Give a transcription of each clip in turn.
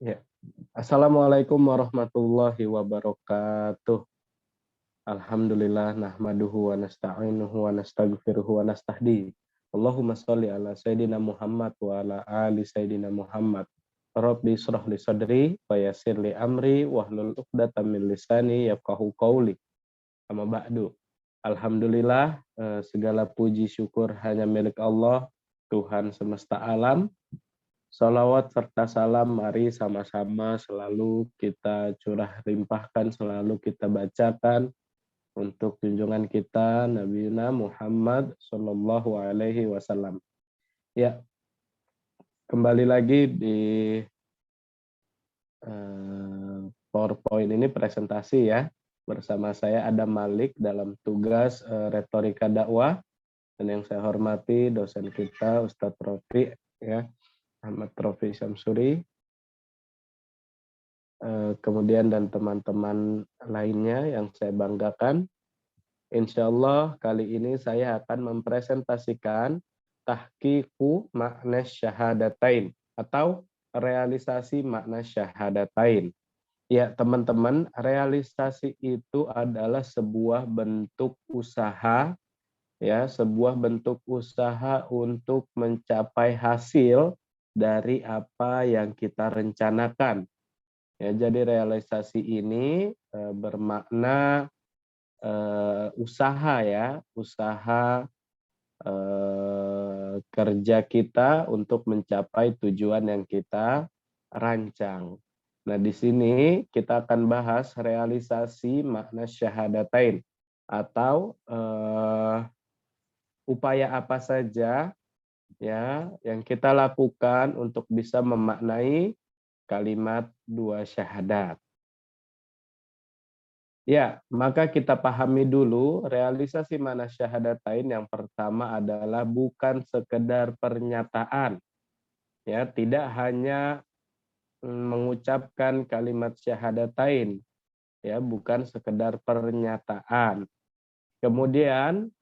Ya. Assalamualaikum warahmatullahi wabarakatuh. Alhamdulillah nahmaduhu wa nasta'inuhu wa nastaghfiruhu wa nastahdi. Allahumma sholli ala sayidina Muhammad wa ala ali sayidina Muhammad. Rabbi shrah li sadri wa yassir li amri wahlul 'uqdatam min lisani yafqahu qawli. Amma ba'du. Alhamdulillah, segala puji syukur hanya milik Allah, Tuhan semesta alam. Salawat serta salam mari sama-sama selalu kita curah limpahkan, selalu kita bacakan untuk junjungan kita Nabi Muhammad Shallallahu Alaihi Wasallam. Ya, kembali lagi di PowerPoint ini presentasi ya. Bersama saya Adam Malik dalam tugas retorika dakwah, dan yang saya hormati dosen kita Ustadz Rofi ya, Ahmad Rofi Syamsuri. Kemudian dan teman-teman lainnya yang saya banggakan. Insya Allah kali ini saya akan mempresentasikan tahqiqu makna syahadatain atau realisasi makna syahadatain. Ya teman-teman, realisasi itu adalah sebuah bentuk usaha, ya sebuah bentuk usaha untuk mencapai hasil dari apa yang kita rencanakan. Ya, jadi realisasi ini bermakna usaha ya, usaha kerja kita untuk mencapai tujuan yang kita rancang. Nah, di sini kita akan bahas realisasi makna syahadatain atau upaya apa saja ya yang kita lakukan untuk bisa memaknai kalimat dua syahadat. Ya, maka kita pahami dulu realisasi makna syahadatain yang pertama adalah bukan sekedar pernyataan. Ya, tidak hanya mengucapkan kalimat syahadatain, ya, bukan sekedar pernyataan. Kemudian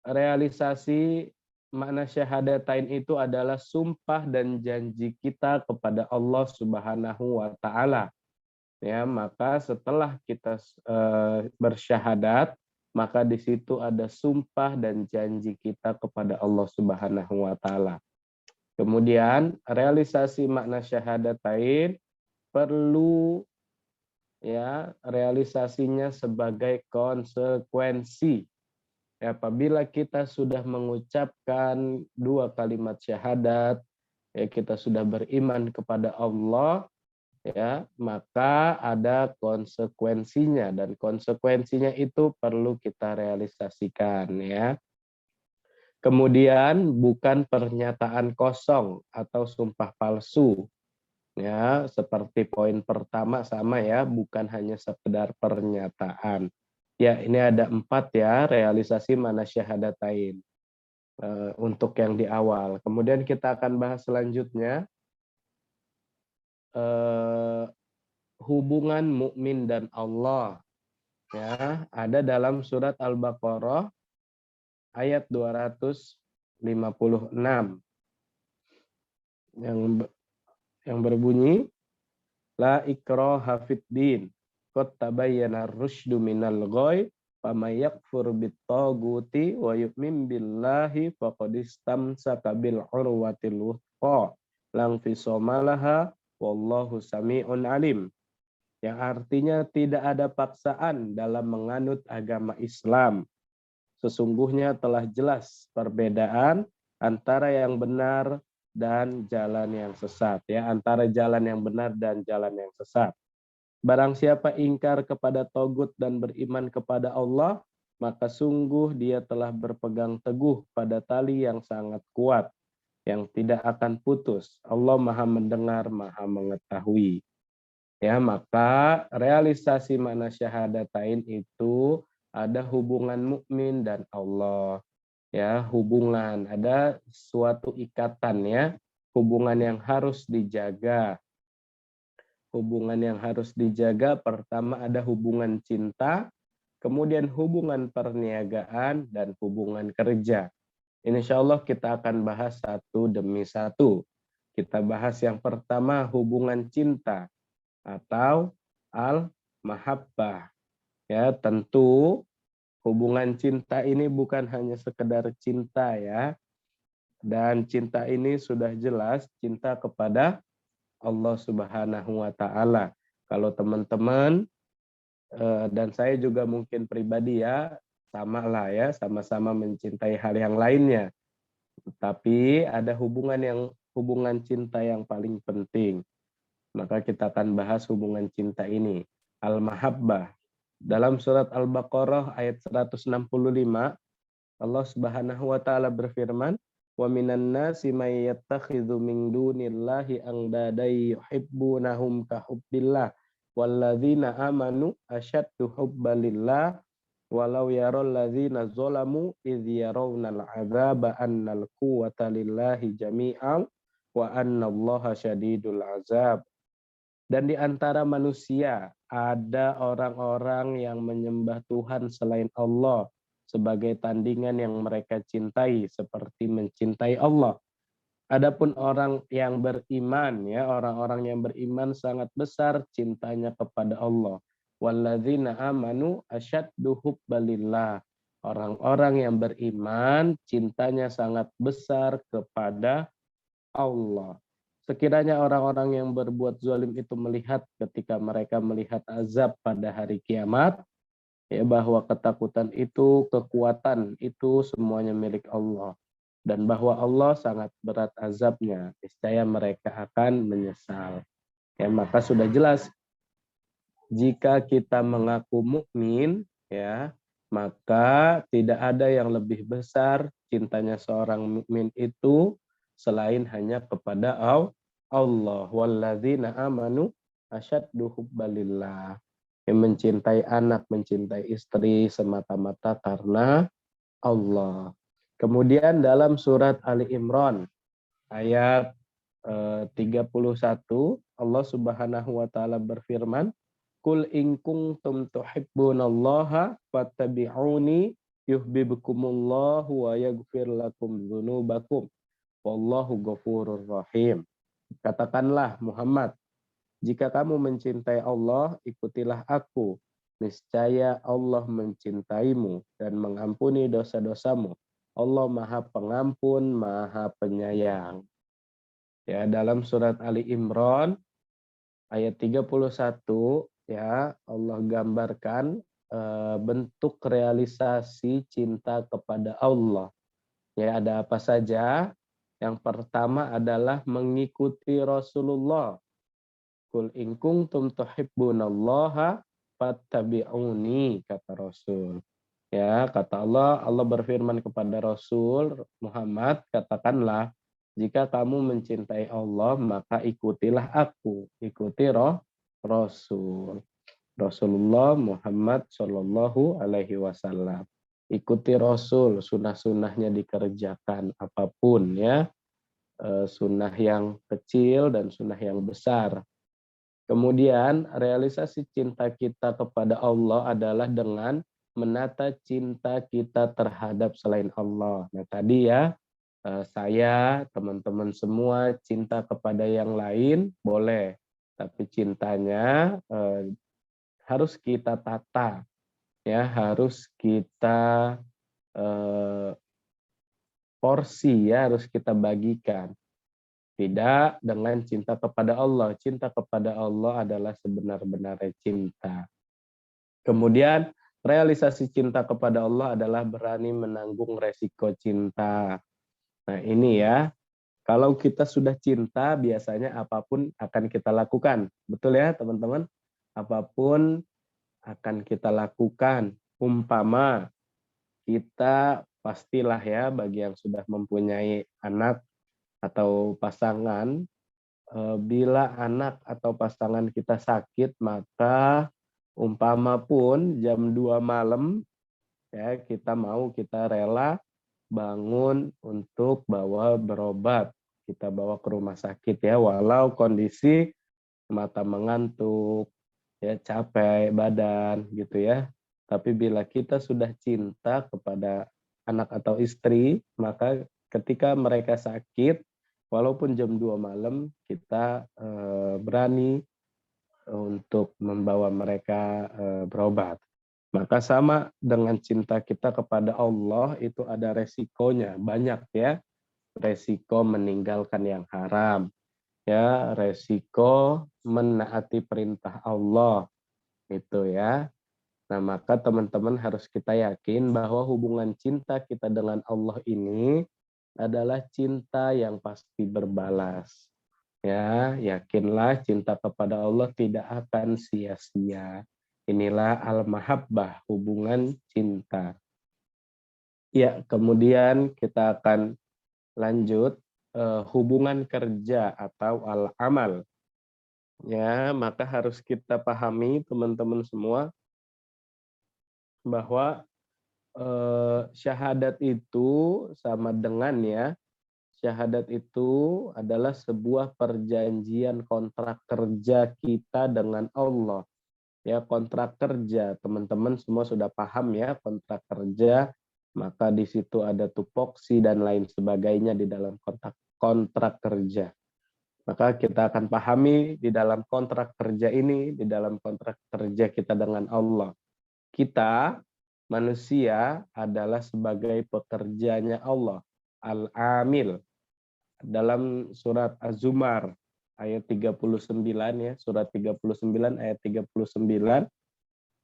realisasi makna syahadatain itu adalah sumpah dan janji kita kepada Allah Subhanahu wa taala. Ya, maka setelah kita bersyahadat, maka di situ ada sumpah dan janji kita kepada Allah Subhanahu wa taala. Kemudian realisasi makna syahadatain perlu ya realisasinya sebagai konsekuensi. Ya, apabila kita sudah mengucapkan dua kalimat syahadat, ya kita sudah beriman kepada Allah, ya maka ada konsekuensinya, dan konsekuensinya itu perlu kita realisasikan ya. Kemudian bukan pernyataan kosong atau sumpah palsu ya, seperti poin pertama sama ya, bukan hanya sekedar pernyataan ya. Ini ada 4 ya realisasi makna syahadatain untuk yang di awal. Kemudian kita akan bahas selanjutnya hubungan mukmin dan Allah ya, ada dalam surat Al-Baqarah ayat 256 yang berbunyi la ikraha fid din qad tabayyana ar-rusydu minal ghayy faman yakfur bit-taghuti wa yu'min billahi faqad istamsaka bil urwatil wuthqa lang fisama laha wallahu sami'un alim. Yang artinya tidak ada paksaan dalam menganut agama Islam. Sesungguhnya telah jelas perbedaan antara yang benar dan jalan yang sesat, ya, antara jalan yang benar dan jalan yang sesat. Barang siapa ingkar kepada togut dan beriman kepada Allah, maka sungguh dia telah berpegang teguh pada tali yang sangat kuat, yang tidak akan putus. Allah Maha Mendengar, Maha Mengetahui. Ya, maka realisasi makna syahadatain itu ada hubungan mukmin dan Allah. Ya, hubungan, ada suatu ikatan ya, hubungan yang harus dijaga. Hubungan yang harus dijaga pertama ada hubungan cinta, kemudian hubungan perniagaan dan hubungan kerja. Insya Allah kita akan bahas satu demi satu. Kita bahas yang pertama hubungan cinta atau al-mahabbah. Ya, tentu hubungan cinta ini bukan hanya sekedar cinta ya. Dan cinta ini sudah jelas cinta kepada Allah Subhanahu wa taala. Kalau teman-teman dan saya juga mungkin pribadi ya, sama lah ya, sama-sama mencintai hal yang lainnya. Tapi ada hubungan cinta yang paling penting. Maka kita akan bahas hubungan cinta ini. Al-Mahabbah. Dalam surat Al-Baqarah ayat 165, Allah Subhanahu wa taala berfirman, "Wa minan nasi may yattakhidhu min dunillahi andada yuhibbunahum ka hubbillah walladzina amanu asyaddu hubbalillah walau yaral ladzina zalamu idz yarawnal adzaba annal quwwata lillahi jami'an wa annallaha syadidul azab." Dan di antara manusia ada orang-orang yang menyembah Tuhan selain Allah sebagai tandingan yang mereka cintai seperti mencintai Allah. Adapun orang yang beriman ya, orang-orang yang beriman sangat besar cintanya kepada Allah. Walladzina amanu asyaddu hubbalillah. Orang-orang yang beriman cintanya sangat besar kepada Allah. Sekiranya orang-orang yang berbuat zalim itu melihat ketika mereka melihat azab pada hari kiamat, ya bahwa ketakutan itu, kekuatan itu semuanya milik Allah. Dan bahwa Allah sangat berat azabnya, niscaya mereka akan menyesal. Ya, maka sudah jelas jika kita mengaku mukmin, ya, maka tidak ada yang lebih besar cintanya seorang mukmin itu selain hanya kepada Allah. Walladzina amanu asyaddu hubbalillah. Yang mencintai anak, mencintai istri semata-mata karena Allah. Kemudian dalam surat Ali Imran ayat 31 Allah Subhanahu wa taala berfirman, "Qul in kuntum tuhibbunallaha fattabi'uni yuhibbukumullahu wa yaghfir lakum dzunubakum wallahu ghafurur rahim." Katakanlah Muhammad, jika kamu mencintai Allah, ikutilah aku. Niscaya Allah mencintaimu dan mengampuni dosa-dosamu. Allah Maha Pengampun, Maha Penyayang. Ya, dalam surat Ali Imran ayat 31 ya, Allah gambarkan bentuk realisasi cinta kepada Allah. Ya, ada apa saja? Yang pertama adalah mengikuti Rasulullah. Qul in kuntum tuhibbunallaha fattabi'uni, kata Rasul. Ya, kata Allah, Allah berfirman kepada Rasul Muhammad, katakanlah, jika kamu mencintai Allah, maka ikutilah aku, ikuti Rasul. Rasulullah Muhammad Shallallahu Alaihi Wasallam. Ikuti Rasul, sunnah-sunnahnya dikerjakan apapun ya, sunnah yang kecil dan sunnah yang besar. Kemudian realisasi cinta kita kepada Allah adalah dengan menata cinta kita terhadap selain Allah. Nah tadi ya, saya, teman-teman semua cinta kepada yang lain boleh, tapi cintanya harus kita tata, ya harus kita porsi, ya harus kita bagikan. Tidak dengan cinta kepada Allah. Cinta kepada Allah adalah sebenar-benarnya cinta. Kemudian realisasi cinta kepada Allah adalah berani menanggung resiko cinta. Nah ini ya, kalau kita sudah cinta biasanya apapun akan kita lakukan. Betul ya teman-teman? Apapun akan kita lakukan. Umpama kita pastilah ya bagi yang sudah mempunyai anak atau pasangan, bila anak atau pasangan kita sakit, maka umpama pun jam 2 malam, ya kita rela bangun untuk bawa berobat. Kita bawa ke rumah sakit ya, walau kondisi mata mengantuk, ya capek badan gitu ya. Tapi bila kita sudah cinta kepada anak atau istri, maka ketika mereka sakit, walaupun jam 2 malam kita berani untuk membawa mereka berobat. Maka sama dengan cinta kita kepada Allah itu ada resikonya, banyak ya. Resiko meninggalkan yang haram, ya, resiko menaati perintah Allah itu ya. Nah, maka teman-teman harus kita yakin bahwa hubungan cinta kita dengan Allah ini adalah cinta yang pasti berbalas. Ya, yakinlah cinta kepada Allah tidak akan sia-sia. Inilah al-mahabbah, hubungan cinta. Ya, kemudian kita akan lanjut hubungan kerja atau al-amal. Ya, maka harus kita pahami teman-teman semua bahwa syahadat itu sama dengan ya, syahadat itu adalah sebuah perjanjian kontrak kerja kita dengan Allah. Ya, kontrak kerja, teman-teman semua sudah paham ya, kontrak kerja, maka di situ ada tupoksi dan lain sebagainya di dalam kontrak kerja. Maka kita akan pahami di dalam kontrak kerja ini, di dalam kontrak kerja kita dengan Allah. Kita manusia adalah sebagai pekerjanya Allah, al-amil. Dalam surat Az-Zumar ayat 39 ya, surat 39 ayat 39,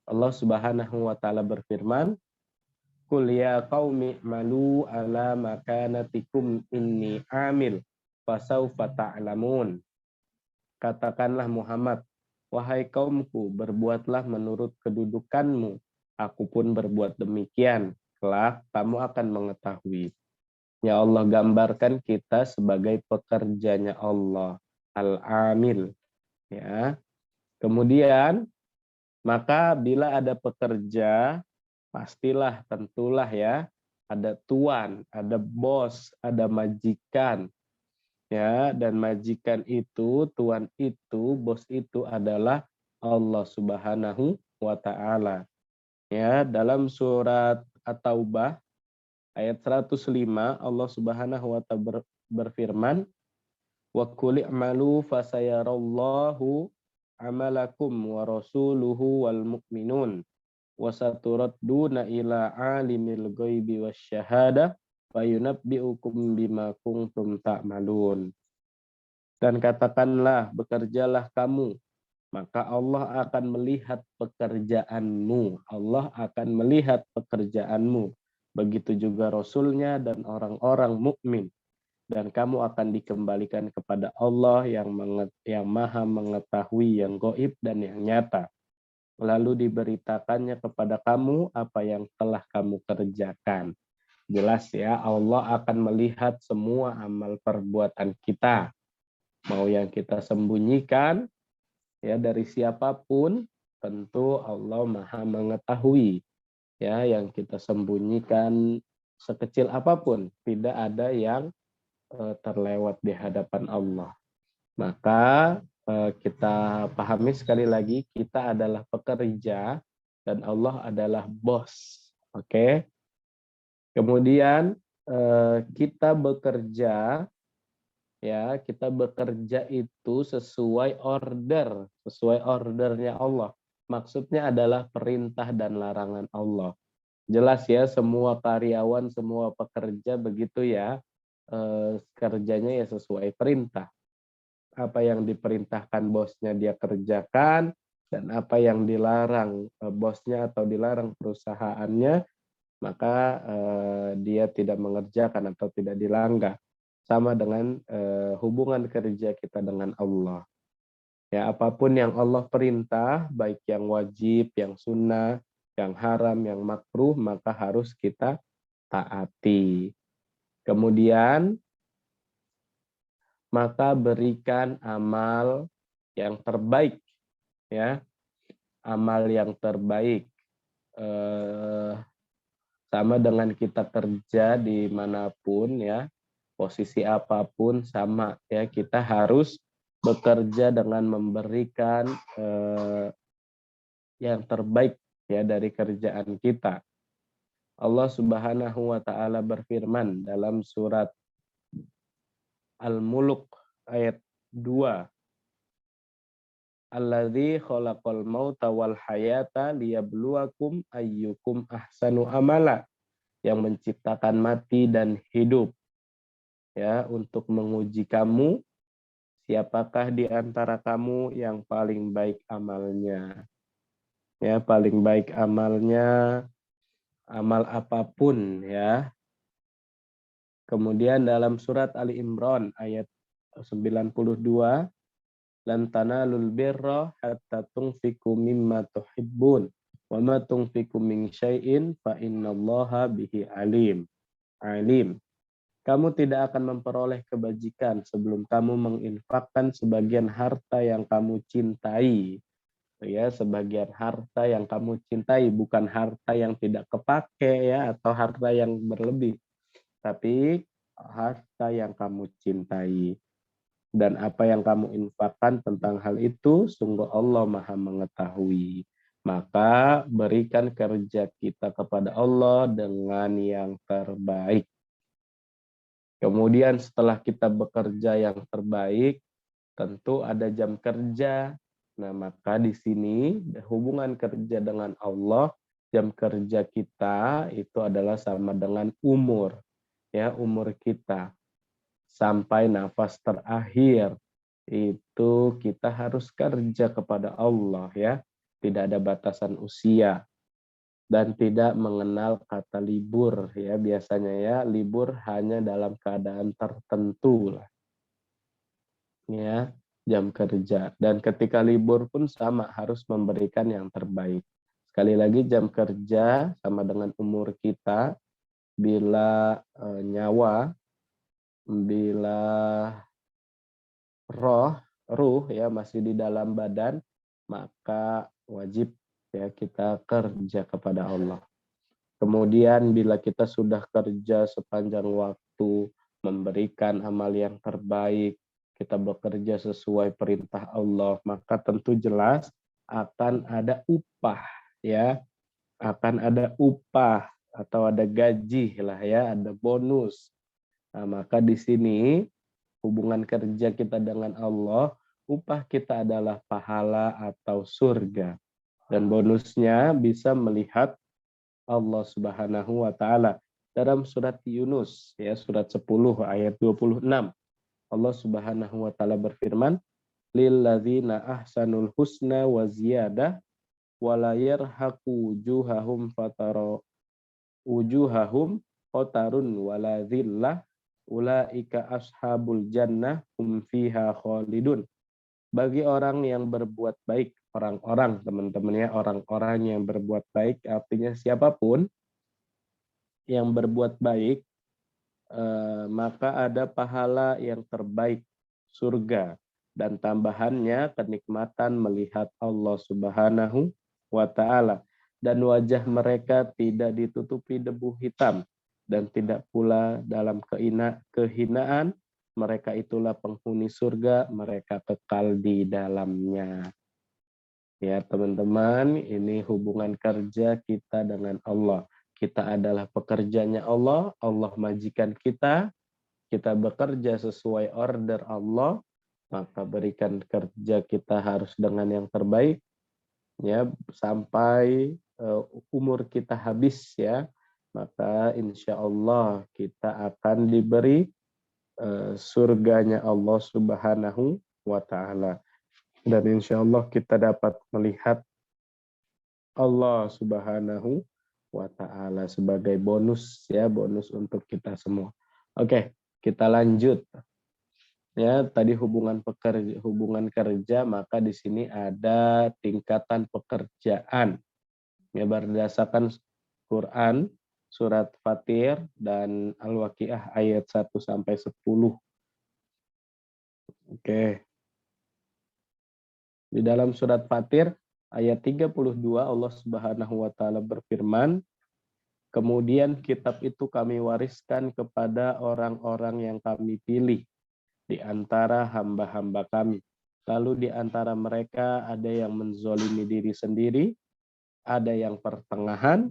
Allah Subhanahu wa taala berfirman, "Qul ya qaumi malu ala makanatikum inni amil fasaufa ta'lamun." Katakanlah Muhammad, wahai kaumku, berbuatlah menurut kedudukanmu. Aku pun berbuat demikian. Kelak kamu akan mengetahui. Ya, Allah gambarkan kita sebagai pekerjanya Allah, al-amil. Ya. Kemudian, maka bila ada pekerja, pastilah, tentulah ya, ada tuan, ada bos, ada majikan. Ya, dan majikan itu, tuan itu, bos itu adalah Allah Subhanahu wa taala. Ya, dalam surat At-Taubah ayat 105 Allah Subhanahu wa taala berfirman, "Wa qul i'malu fasayarallahu amalakum wa rasuluhu wal mu'minun wa saturadduna ila alimil ghaibi wasyahadah fayunabbi'ukum bima kuntum ta'malun." Dan katakanlah, bekerjalah kamu, maka Allah akan melihat pekerjaanmu. Allah akan melihat pekerjaanmu. Begitu juga Rasulnya dan orang-orang mukmin. Dan kamu akan dikembalikan kepada Allah yang maha mengetahui yang gaib dan yang nyata. Lalu diberitakannya kepada kamu apa yang telah kamu kerjakan. Jelas ya, Allah akan melihat semua amal perbuatan kita. Mau yang kita sembunyikan, ya, dari siapapun, tentu Allah maha mengetahui. Ya, yang kita sembunyikan sekecil apapun, tidak ada yang terlewat di hadapan Allah. Maka kita pahami sekali lagi, kita adalah pekerja dan Allah adalah bos. Oke. Kemudian kita bekerja, ya, kita bekerja itu sesuai ordernya Allah. Maksudnya adalah perintah dan larangan Allah. Jelas ya, semua karyawan, semua pekerja begitu ya, kerjanya ya sesuai perintah. Apa yang diperintahkan bosnya dia kerjakan, dan apa yang dilarang bosnya atau dilarang perusahaannya, maka dia tidak mengerjakan atau tidak dilanggar. Sama dengan hubungan kerja kita dengan Allah. Ya, apapun yang Allah perintah, baik yang wajib, yang sunnah, yang haram, yang makruh, maka harus kita taati. Kemudian, maka berikan amal yang terbaik, ya, amal yang terbaik. Sama dengan kita kerja dimanapun ya, posisi apapun sama ya, kita harus bekerja dengan memberikan yang terbaik ya dari kerjaan kita. Allah Subhanahu wa taala berfirman dalam surat Al-Mulk ayat 2. Alladzi khalaqal mauta wal hayata liyabluwakum ayyukum ahsanu amala. Yang menciptakan mati dan hidup, ya, untuk menguji kamu siapakah di antara kamu yang paling baik amalnya. Ya, paling baik amalnya amal apapun, ya. Kemudian dalam surat Ali Imran ayat 92, lan tanalul birra hatta tunfiqu mimma tuhibbun wa ma tunfiqu min syai'in fa innallaha bihi alim. Alim. Kamu tidak akan memperoleh kebajikan sebelum kamu menginfakkan sebagian harta yang kamu cintai. Ya, sebagian harta yang kamu cintai, bukan harta yang tidak kepake, ya, atau harta yang berlebih, tapi harta yang kamu cintai. Dan apa yang kamu infakkan tentang hal itu, sungguh Allah Maha mengetahui. Maka berikan kerja kita kepada Allah dengan yang terbaik. Kemudian setelah kita bekerja yang terbaik, tentu ada jam kerja. Nah, maka di sini hubungan kerja dengan Allah, jam kerja kita itu adalah sama dengan umur. Ya, umur kita sampai nafas terakhir itu kita harus kerja kepada Allah, ya. Tidak ada batasan usia. Dan tidak mengenal kata libur, ya, biasanya, ya, libur hanya dalam keadaan tertentu lah, ya, jam kerja. Dan ketika libur pun sama, harus memberikan yang terbaik. Sekali lagi, jam kerja sama dengan umur kita. Bila nyawa, bila ruh, ya, masih di dalam badan, maka wajib, ya, kita kerja kepada Allah. Kemudian bila kita sudah kerja sepanjang waktu, memberikan amal yang terbaik, kita bekerja sesuai perintah Allah, maka tentu jelas akan ada upah, ya. Akan ada upah atau ada gaji lah, ya, ada bonus. Nah, maka di sini hubungan kerja kita dengan Allah, upah kita adalah pahala atau surga. Dan bonusnya bisa melihat Allah Subhanahu wa taala. Dalam surat Yunus, ya, surat 10 ayat 26. Allah Subhanahu wa taala berfirman, lilladzina ahsanul husna wa ziyadah wa la yarhaqu wujuhahum qatarun wa la dhillah ulaika ashabul jannah hum fiha khalidun. Bagi orang yang berbuat baik, orang-orang, teman-teman, ya, orang-orang yang berbuat baik, artinya siapapun yang berbuat baik, maka ada pahala yang terbaik, surga, dan tambahannya kenikmatan melihat Allah Subhanahu wa taala, dan wajah mereka tidak ditutupi debu hitam dan tidak pula dalam kehinaan. Mereka itulah penghuni surga, mereka kekal di dalamnya. Ya, teman-teman, ini hubungan kerja kita dengan Allah. Kita adalah pekerjanya Allah, Allah majikan kita bekerja sesuai order Allah, maka berikan kerja kita harus dengan yang terbaik, ya, sampai umur kita habis, ya. Maka insya Allah kita akan diberi surganya Allah Subhanahu wa taala. Dan insya Allah kita dapat melihat Allah Subhanahu wa taala sebagai bonus, ya, bonus untuk kita semua. Oke, kita lanjut. Ya, tadi hubungan kerja, maka di sini ada tingkatan pekerjaan. Ya, berdasarkan Quran surat Fatir dan Al-Waqiah ayat 1 sampai 10. Oke. Di dalam surat Fatir ayat 32 Allah Subhanahu wa taala berfirman, kemudian kitab itu kami wariskan kepada orang-orang yang kami pilih di antara hamba-hamba kami. Lalu di antara mereka ada yang menzolimi diri sendiri, ada yang pertengahan,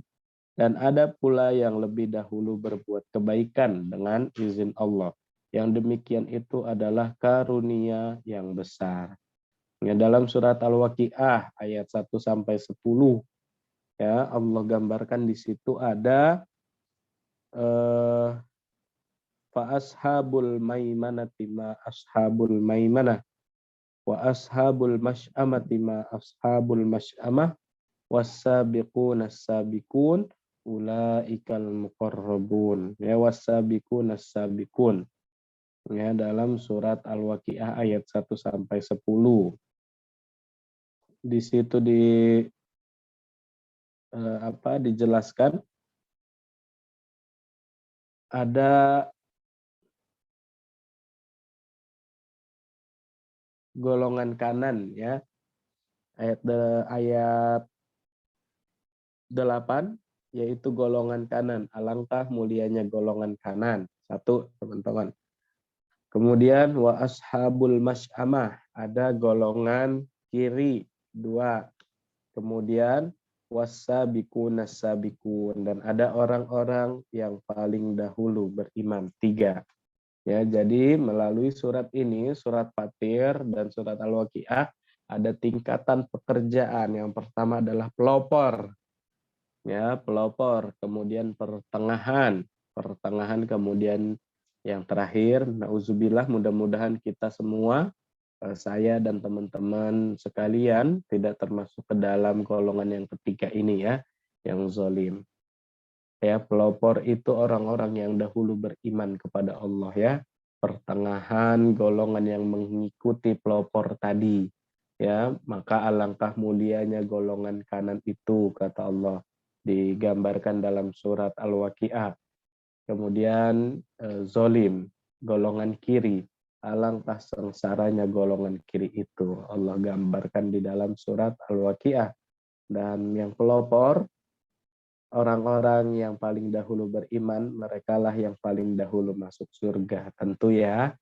dan ada pula yang lebih dahulu berbuat kebaikan dengan izin Allah. Yang demikian itu adalah karunia yang besar. Ya, dalam surat Al-Waqiah ayat 1 sampai 10 ya, Allah gambarkan di situ ada fa ashabul maimanati ma ashabul maimanah wa ashabul masy'amati ma ashabul masy'amah was-sabiquna as-sabiqun ulaikal muqarrabun. Ya, was-sabiquna as-sabiqun. Ya, dalam surat Al-Waqiah ayat 1 sampai 10. Di situ dijelaskan ada golongan kanan ya. Ayat 8 yaitu golongan kanan. Alangkah mulianya golongan kanan. 1, teman-teman. Kemudian wa ashabul masy'amah, ada golongan kiri. 2. Kemudian was-sabiqun as-sabiqun, dan ada orang-orang yang paling dahulu beriman. 3. Ya, jadi melalui surat ini, surat Fatir dan surat Al-Waqiah, ada tingkatan pekerjaan. Yang pertama adalah pelopor. Ya, pelopor, kemudian pertengahan, kemudian yang terakhir, nauzubillah, mudah-mudahan kita semua, saya dan teman-teman sekalian tidak termasuk ke dalam golongan yang ketiga ini ya, yang zalim. Ya, pelopor itu orang-orang yang dahulu beriman kepada Allah ya. Pertengahan golongan yang mengikuti pelopor tadi. Ya, maka alangkah mulianya golongan kanan itu, kata Allah, digambarkan dalam surat Al-Waqiah. Kemudian zolim, golongan kiri. Alangkah sengsaranya golongan kiri itu. Allah gambarkan di dalam surat Al-Waqiah. Dan yang pelopor, orang-orang yang paling dahulu beriman, merekalah yang paling dahulu masuk surga. Tentu ya,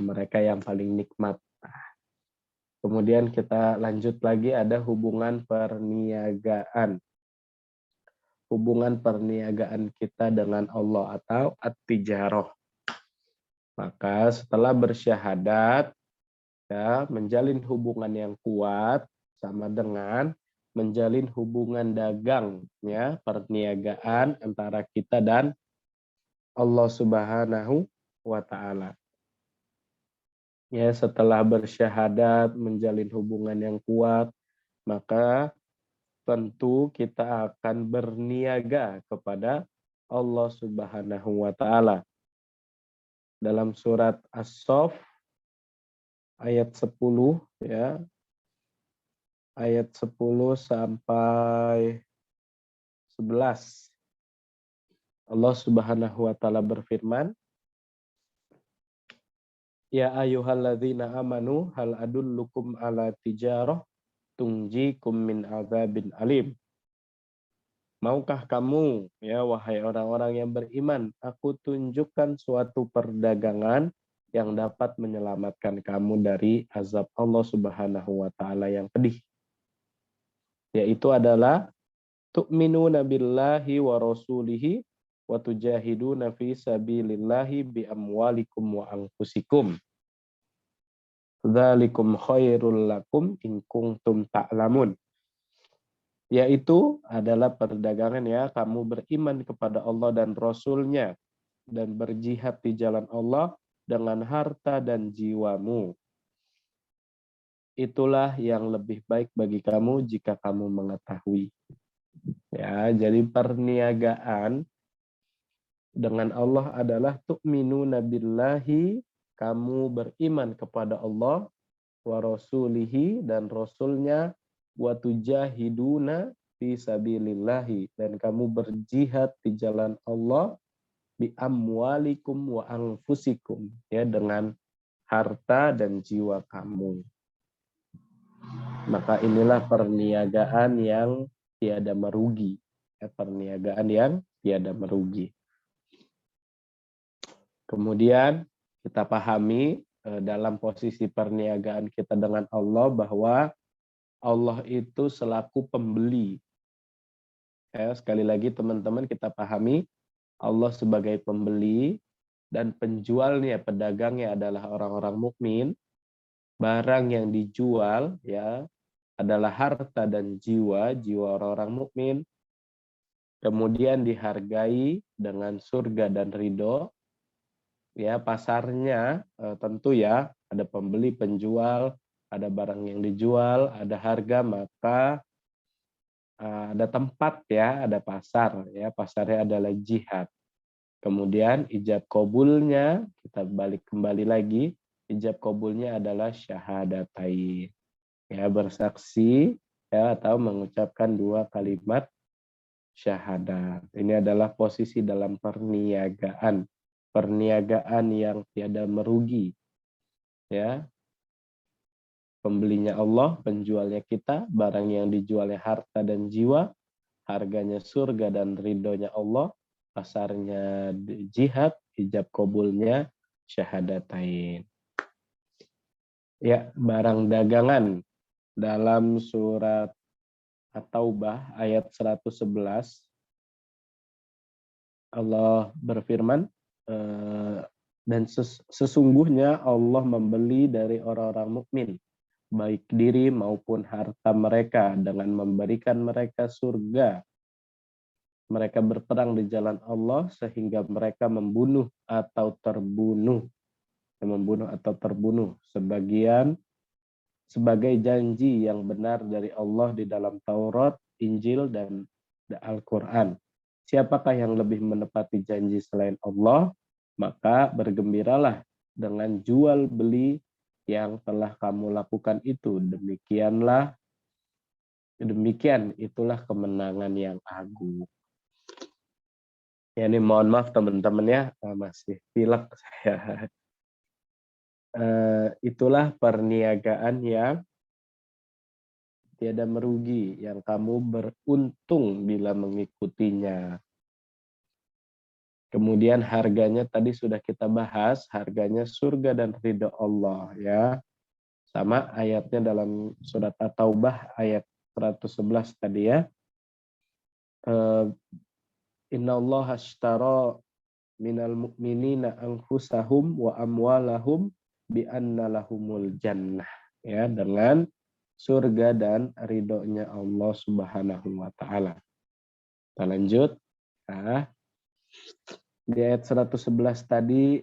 mereka yang paling nikmat. Kemudian kita lanjut lagi, ada hubungan perniagaan. Hubungan perniagaan kita dengan Allah atau at-tijarah. Maka setelah bersyahadat, ya, menjalin hubungan yang kuat sama dengan menjalin hubungan dagang, ya, perniagaan antara kita dan Allah Subhanahu wa taala. Ya, setelah bersyahadat, menjalin hubungan yang kuat, maka tentu kita akan berniaga kepada Allah Subhanahu wa taala. Dalam surat As-Saff ayat 10 ya. Ayat 10 sampai 11. Allah Subhanahu wa taala berfirman, ya ayyuhalladzina amanu hal adullukum ala tijarah tunjikum min azabin alim. Maukah kamu, ya wahai orang-orang yang beriman, aku tunjukkan suatu perdagangan yang dapat menyelamatkan kamu dari azab Allah Subhanahu wa taala yang pedih. Yaitu adalah tu'minuna billahi wa rasulihi wa tujahiduna fi sabilillahi bi amwalikum wa anfusikum. Dzalikum khairul lakum in kuntum ta'lamun. Yaitu adalah perdagangan ya, kamu beriman kepada Allah dan Rasul-Nya dan berjihad di jalan Allah dengan harta dan jiwamu. Itulah yang lebih baik bagi kamu jika kamu mengetahui. Ya, jadi perniagaan dengan Allah adalah tu'minuna billahi, kamu beriman kepada Allah, wa rasulihi, dan Rasul-Nya, wa tujahiduna fi sabilillahi, dan kamu berjihad di jalan Allah, bi amwalikum wa anfusikum, ya, dengan harta dan jiwa kamu. Maka inilah perniagaan yang tiada merugi, ya, perniagaan yang tiada merugi. Kemudian kita pahami dalam posisi perniagaan kita dengan Allah bahwa Allah itu selaku pembeli. Ya, sekali lagi teman-teman kita pahami Allah sebagai pembeli dan penjualnya, pedagangnya adalah orang-orang mukmin, barang yang dijual ya adalah harta dan jiwa orang-orang mukmin, kemudian dihargai dengan surga dan ridho, ya pasarnya tentu ya ada pembeli, penjual, ada barang yang dijual, ada harga, maka ada tempat ya, ada pasar ya, pasarnya adalah jihad. Kemudian ijab kabulnya, kita balik kembali lagi, ijab kabulnya adalah syahadatain. Ya, bersaksi ya atau mengucapkan 2 kalimat syahadat. Ini adalah posisi dalam perniagaan. Perniagaan yang tiada merugi. Ya. Pembelinya Allah, penjualnya kita, barang yang dijualnya harta dan jiwa, harganya surga dan ridhonya Allah, pasarnya jihad, ijab kabulnya syahadatain. Ya, barang dagangan dalam surat At-Taubah ayat 111 Allah berfirman, dan sesungguhnya Allah membeli dari orang-orang mukmin baik diri maupun harta mereka dengan memberikan mereka surga. Mereka berperang di jalan Allah sehingga mereka membunuh atau terbunuh. Sebagai janji yang benar dari Allah di dalam Taurat, Injil, dan Al-Quran. Siapakah yang lebih menepati janji selain Allah? Maka bergembiralah dengan jual beli yang telah kamu lakukan itu. Demikian itulah kemenangan yang agung. Ya, ini mohon maaf teman-teman ya, masih pilek saya. Itulah perniagaan yang tiada merugi, yang kamu beruntung bila mengikutinya. Kemudian harganya tadi sudah kita bahas, harganya surga dan ridho Allah ya. Sama ayatnya dalam surat At-Taubah ayat 111 tadi ya. Innallaha ashtara minal mu'minina anfusahum wa amwalahum bi anna lahumul jannah, ya, dengan surga dan ridhonya Allah Subhanahu wa taala. Kita lanjut. Nah, di ayat 111 tadi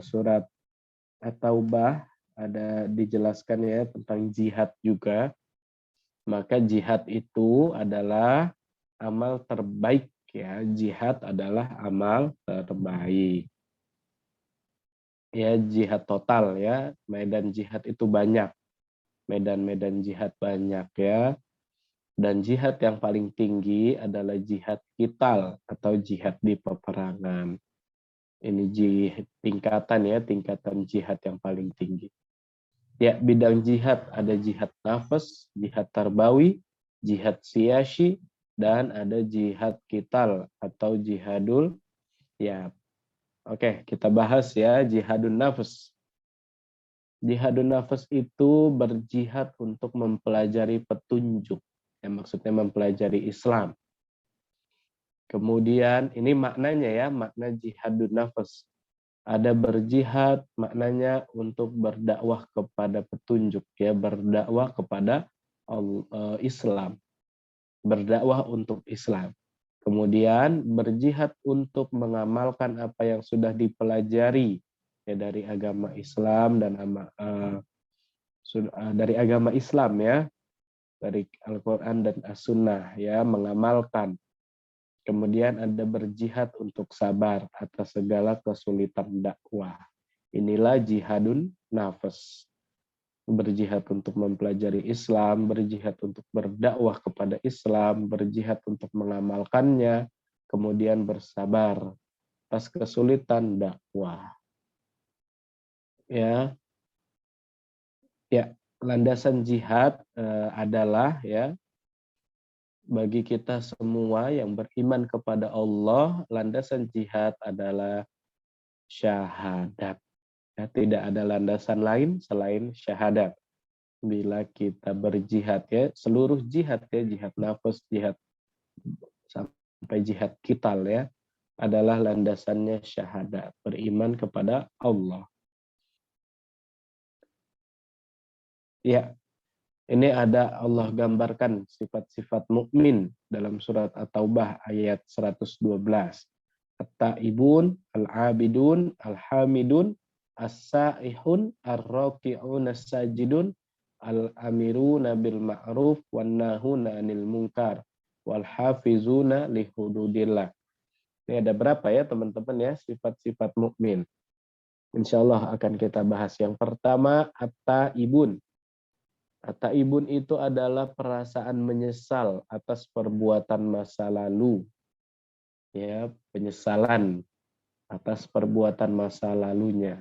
surat At-Taubah ada dijelaskan ya tentang jihad juga. Maka jihad itu adalah amal terbaik ya, jihad adalah amal terbaik. Ya, jihad total ya, medan jihad itu banyak. Medan-medan jihad banyak ya. Dan jihad yang paling tinggi adalah jihad qital atau jihad di peperangan. Ini tingkatan jihad yang paling tinggi. Ya, bidang jihad ada jihad nafas, jihad tarbawi, jihad siyasi, dan ada jihad qital atau jihadul ya. Oke, kita bahas ya jihadun nafas. Jihadun nafas itu berjihad untuk mempelajari petunjuk. Yang maksudnya mempelajari Islam. Kemudian ini maknanya ya, makna jihadun nafas. Ada berjihad maknanya untuk berdakwah kepada petunjuk ya, berdakwah kepada Islam. Berdakwah untuk Islam. Kemudian berjihad untuk mengamalkan apa yang sudah dipelajari ya dari agama Islam dan dari agama Islam ya, dari Al-Quran dan As-Sunnah ya, mengamalkan. Kemudian ada berjihad untuk sabar atas segala kesulitan dakwah. Inilah jihadun nafas. Berjihad untuk mempelajari Islam, berjihad untuk berdakwah kepada Islam, berjihad untuk mengamalkannya, kemudian bersabar atas kesulitan dakwah. Ya, landasan jihad adalah ya, bagi kita semua yang beriman kepada Allah, landasan jihad adalah syahadat. Ya, tidak ada landasan lain selain syahadat. Bila kita berjihad ya, seluruh jihad ya, jihad nafas, jihad sampai jihad qital ya, adalah landasannya syahadat, beriman kepada Allah. Ya, ini ada Allah gambarkan sifat-sifat mukmin dalam surat At-Taubah ayat 112. At-taibun, al-abidun, al-hamidun, as-saihun, ar-raki'un, as-sajidun, al-amiruna bil ma'ruf, wan nahuna 'anil munkar, wal hafizuna li hududillah. Ini ada berapa ya teman-teman ya sifat-sifat mukmin. Insyaallah akan kita bahas. Yang pertama, at-taibun. At-taibun itu adalah perasaan menyesal atas perbuatan masa lalu. Ya, penyesalan atas perbuatan masa lalunya.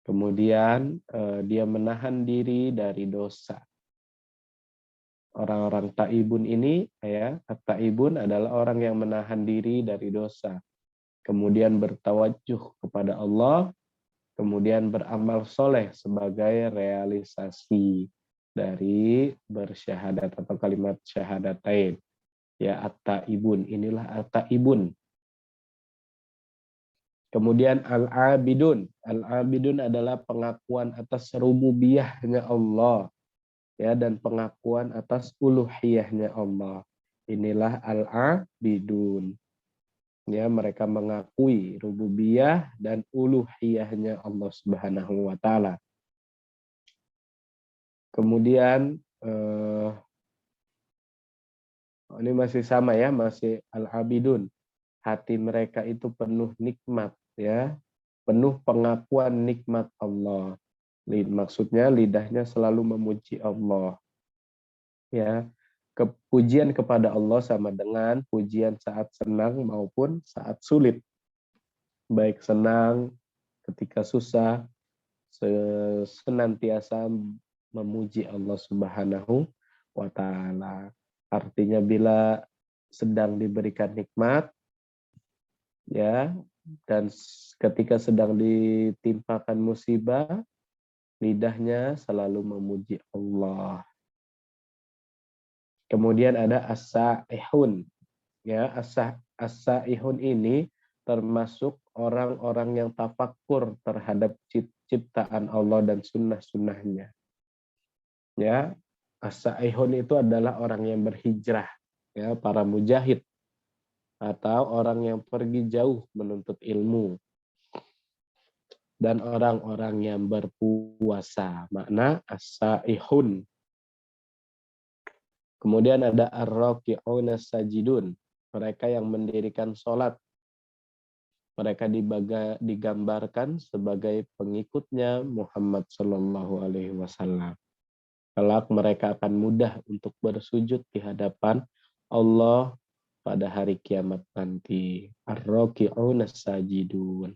Kemudian dia menahan diri dari dosa. Orang-orang taibun ini ya, at-taibun adalah orang yang menahan diri dari dosa. Kemudian bertawajuh kepada Allah, kemudian beramal soleh sebagai realisasi dari bersyahadat atau kalimat syahadatain. Ya, at-taibun, inilah at-taibun. Kemudian al-abidun. Al-abidun adalah pengakuan atas rububiyahnya Allah, ya, dan pengakuan atas uluhiyahnya Allah. Inilah al-abidun. Ya, mereka mengakui rububiyah dan uluhiyahnya Allah Subhanahu wa taala. Kemudian ini masih sama ya, masih al-abidun. Hati mereka itu penuh nikmat ya, penuh pengakuan nikmat Allah. Maksudnya lidahnya selalu memuji Allah. Ya, kepujian kepada Allah sama dengan pujian saat senang maupun saat sulit. Baik senang ketika susah, senantiasa memuji Allah Subhanahu wa taala. Artinya bila sedang diberikan nikmat ya, dan ketika sedang ditimpakan musibah, lidahnya selalu memuji Allah. Kemudian ada as-saihun. Ya, as-saihun ini termasuk orang-orang yang tafakkur terhadap ciptaan Allah dan sunnah-sunnahnya. Ya, as-saihun itu adalah orang yang berhijrah, ya, para mujahid atau orang yang pergi jauh menuntut ilmu, dan orang-orang yang berpuasa. Makna as-saihun. Kemudian ada ar-raki'un as-sajidun. Mereka yang mendirikan sholat. Mereka digambarkan sebagai pengikutnya Muhammad Sallallahu Alaihi Wasallam. Kelak mereka akan mudah untuk bersujud di hadapan Allah pada hari kiamat nanti. Ar-raki'un as-sajidun.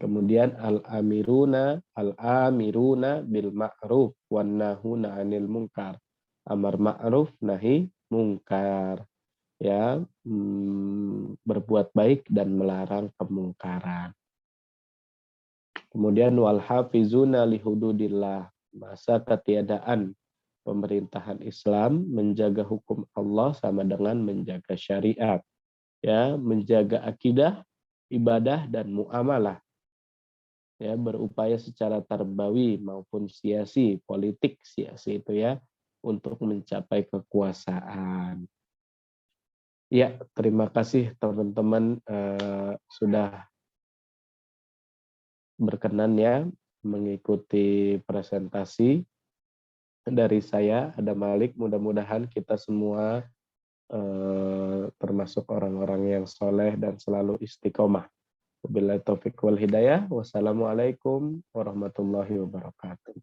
Kemudian al-amiruna bil ma'ruf wan nahuna 'anil munkar. Amar ma'ruf nahi munkar. Ya, berbuat baik dan melarang kemungkaran. Kemudian wal hafizuna li hududillah. Masa ketiadaan pemerintahan Islam menjaga hukum Allah sama dengan menjaga syariat. Ya, menjaga akidah, ibadah dan muamalah. Ya, berupaya secara tarbawi maupun siasi, politik siasi itu ya, untuk mencapai kekuasaan. Ya, terima kasih teman-teman sudah berkenan ya mengikuti presentasi dari saya, Adam Malik. Mudah-mudahan kita semua termasuk orang-orang yang soleh dan selalu istiqomah. Wabillahi taufiq wal hidayah. Wassalamualaikum warahmatullahi wabarakatuh.